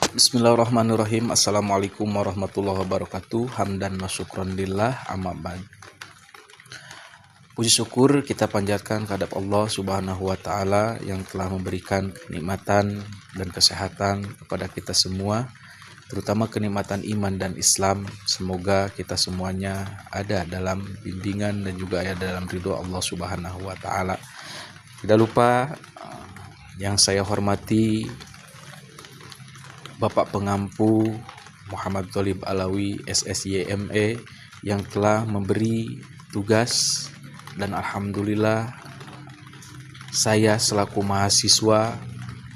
Bismillahirrahmanirrahim. Assalamualaikum warahmatullahi wabarakatuh. Hamdan wa syukran lillah, amma ba'd. Puji syukur kita panjatkan kehadap Allah Subhanahu wa taala yang telah memberikan kenikmatan dan kesehatan kepada kita semua, terutama kenikmatan iman dan Islam. Semoga kita semuanya ada dalam bimbingan dan juga ada dalam ridho Allah Subhanahu wa taala. Tidak lupa yang saya hormati Bapak Pengampu Muhammad Tholib Alawi SSYME yang telah memberi tugas, dan alhamdulillah saya selaku mahasiswa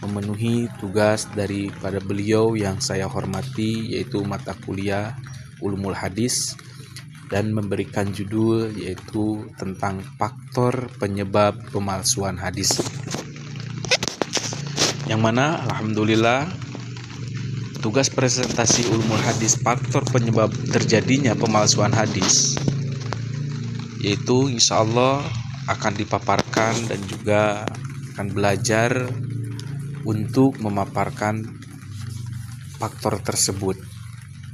memenuhi tugas daripada beliau yang saya hormati, yaitu mata kuliah Ulumul Hadis, dan memberikan judul yaitu tentang faktor penyebab pemalsuan hadis, yang mana alhamdulillah tugas presentasi Ulumul Hadis faktor penyebab terjadinya pemalsuan hadis, yaitu insya Allah akan dipaparkan dan juga akan belajar untuk memaparkan faktor tersebut.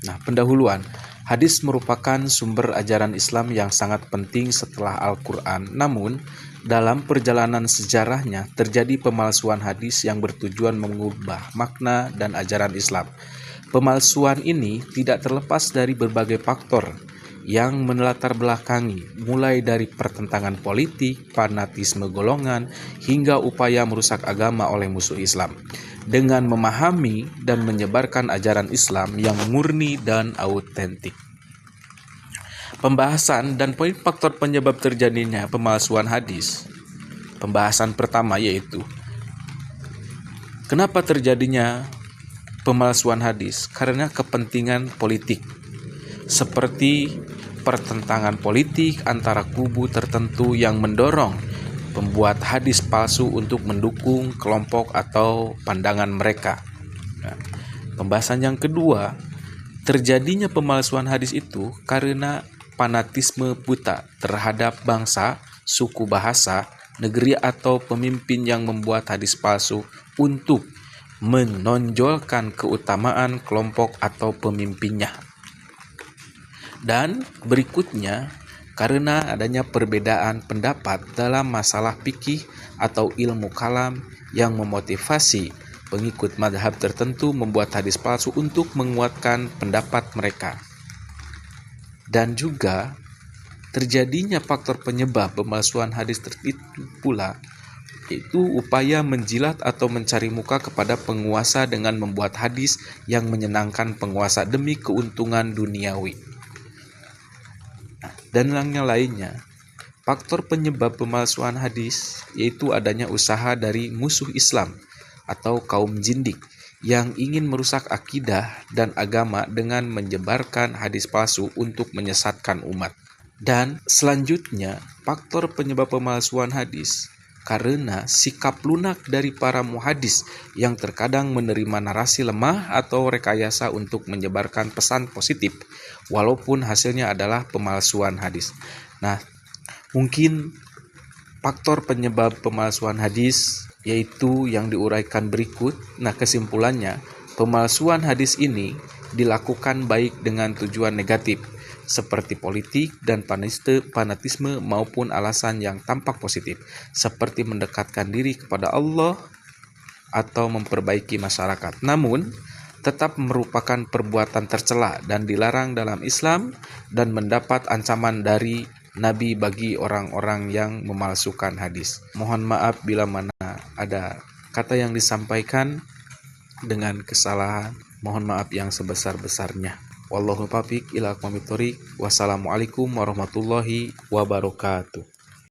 Nah, pendahuluan. Hadis merupakan sumber ajaran Islam yang sangat penting setelah Al-Quran. Namun, dalam perjalanan sejarahnya terjadi pemalsuan hadis yang bertujuan mengubah makna dan ajaran Islam. Pemalsuan ini tidak terlepas dari berbagai faktor yang melatar belakangi, mulai dari pertentangan politik, fanatisme golongan, hingga upaya merusak agama oleh musuh Islam. Dengan memahami dan menyebarkan ajaran Islam yang murni dan autentik. Pembahasan dan poin faktor penyebab terjadinya pemalsuan hadis. Pembahasan pertama yaitu kenapa terjadinya pemalsuan hadis? Karena kepentingan politik, seperti pertentangan politik antara kubu tertentu yang mendorong pembuat hadis palsu untuk mendukung kelompok atau pandangan mereka. Nah, pembahasan yang kedua, terjadinya pemalsuan hadis itu karena fanatisme buta terhadap bangsa, suku, bahasa, negeri atau pemimpin yang membuat hadis palsu untuk menonjolkan keutamaan kelompok atau pemimpinnya. Dan berikutnya, karena adanya perbedaan pendapat dalam masalah fikih atau ilmu kalam yang memotivasi pengikut mazhab tertentu membuat hadis palsu untuk menguatkan pendapat mereka. Dan juga terjadinya faktor penyebab pemalsuan hadis itu pula, yaitu upaya menjilat atau mencari muka kepada penguasa dengan membuat hadis yang menyenangkan penguasa demi keuntungan duniawi. Dan yang lainnya, faktor penyebab pemalsuan hadis yaitu adanya usaha dari musuh Islam atau kaum jindik yang ingin merusak akidah dan agama dengan menyebarkan hadis palsu untuk menyesatkan umat. Dan selanjutnya, faktor penyebab pemalsuan hadis karena sikap lunak dari para muhadis yang terkadang menerima narasi lemah atau rekayasa untuk menyebarkan pesan positif, walaupun hasilnya adalah pemalsuan hadis. Nah, mungkin faktor penyebab pemalsuan hadis yaitu yang diuraikan berikut. Nah, kesimpulannya, pemalsuan hadis ini dilakukan baik dengan tujuan negatif, seperti politik dan fanatisme maupun alasan yang tampak positif, seperti mendekatkan diri kepada Allah atau memperbaiki masyarakat. Namun, tetap merupakan perbuatan tercela dan dilarang dalam Islam dan mendapat ancaman dari Nabi bagi orang-orang yang memalsukan hadis. Mohon maaf bila mana ada kata yang disampaikan dengan kesalahan. Mohon maaf yang sebesar-besarnya. Wallahu taufiq ila aqwamit thoriq. Wassalamualaikum warahmatullahi wabarakatuh.